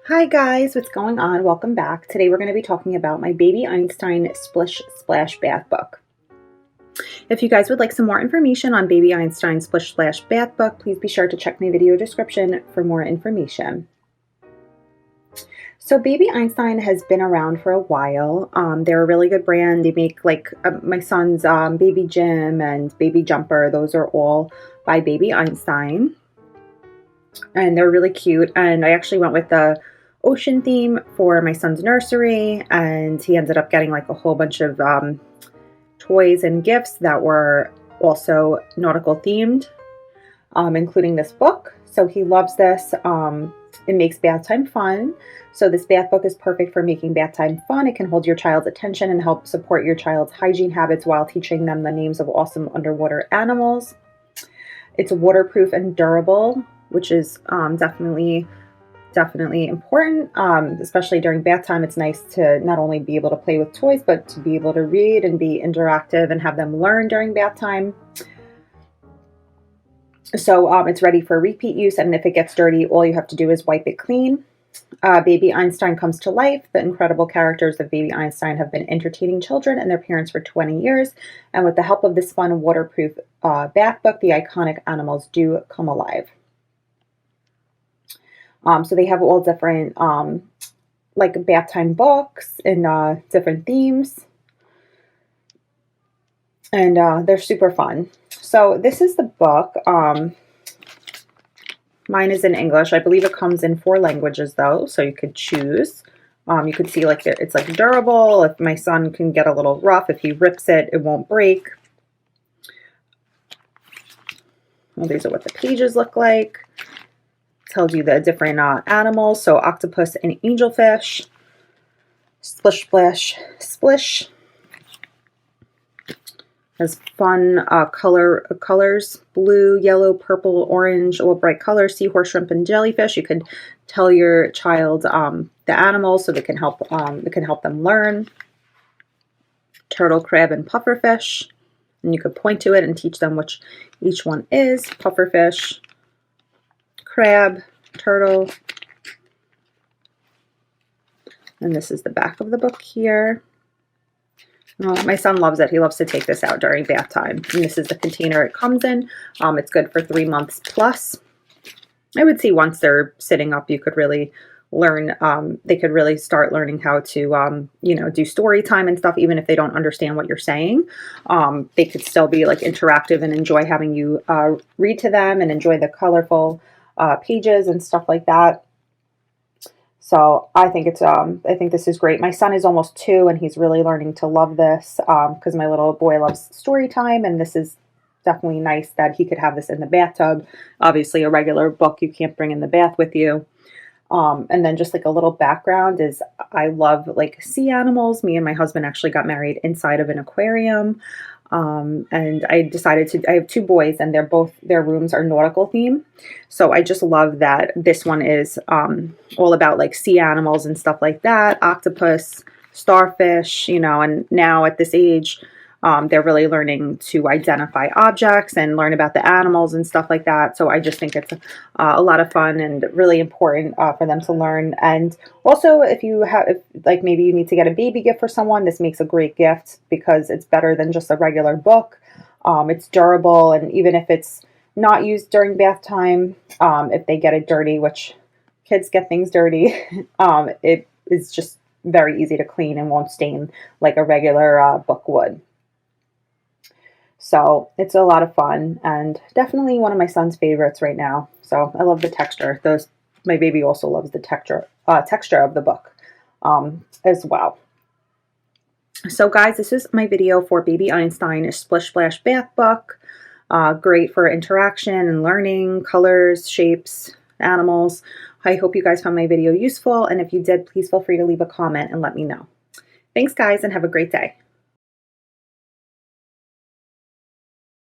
Hi guys, what's going on? Welcome back. Today we're going to be talking about my Baby Einstein Splish Splash Bath Book. If you guys would like some more information on Baby Einstein Splish Splash Bath Book, please be sure to check my video description for more information. So Baby Einstein has been around for a while. They're a really good brand. They make like my son's Baby Gym and Baby Jumper. Those are all by Baby Einstein. And they're really cute. And I actually went with the ocean theme for my son's nursery, and he ended up getting like a whole bunch of toys and gifts that were also nautical themed, including this book. So he loves this. It makes bath time fun. So this bath book is perfect for making bath time fun. It can hold your child's attention and help support your child's hygiene habits while teaching them the names of awesome underwater animals. It's waterproof and durable, which is definitely important, especially during bath time. It's nice to not only be able to play with toys, but to be able to read and be interactive and have them learn during bath time. So it's ready for repeat use, and if it gets dirty, all you have to do is wipe it clean. Baby Einstein comes to life. The incredible characters of Baby Einstein have been entertaining children and their parents for 20 years, and with the help of this fun waterproof bath book, the iconic animals do come alive. So they have all different like bath time books and different themes, and they're super fun. So this is the book. Mine is in English. I believe it comes in 4 languages though, so you could choose. You could see like it's like durable. If my son can get a little rough, if he rips it, it won't break. Well, these are what the pages look like. Tells you the different animals. So octopus and angelfish. Splish, splash, splish. Has fun colors: blue, yellow, purple, orange, all bright colors. Seahorse, shrimp, and jellyfish. You could tell your child the animals so they can help them learn. Turtle, crab, and pufferfish. And you could point to it and teach them which each one is. Pufferfish, crab, turtle. And this is the back of the book here. Oh, my son loves it. He loves to take this out during bath time. And this is the container it comes in. It's good for 3 months plus. I would say once they're sitting up, you could really learn. They could really start learning how to, do story time and stuff. Even if they don't understand what you're saying, they could still be like interactive and enjoy having you read to them and enjoy the colorful pages and stuff like that. So I think this is great. My son is almost 2 and he's really learning to love this because my little boy loves story time, and this is definitely nice that he could have this in the bathtub. Obviously a regular book you can't bring in the bath with you. And then just like a little background is I love like sea animals. Me and my husband actually got married inside of an aquarium. And I have 2 boys and their rooms are nautical theme. So I just love that this one is all about like sea animals and stuff like that. Octopus, starfish, and now at this age, they're really learning to identify objects and learn about the animals and stuff like that. So I just think it's a lot of fun and really important for them to learn. And also, if like maybe you need to get a baby gift for someone, this makes a great gift because it's better than just a regular book. It's durable, and even if it's not used during bath time, if they get it dirty, which kids get things dirty, it is just very easy to clean and won't stain like a regular book would. So it's a lot of fun and definitely one of my son's favorites right now. So I love the texture. My baby also loves the texture of the book as well. So guys, this is my video for Baby Einstein Splish Splash Bath Book. Great for interaction and learning, colors, shapes, animals. I hope you guys found my video useful, and if you did, please feel free to leave a comment and let me know. Thanks guys, and have a great day.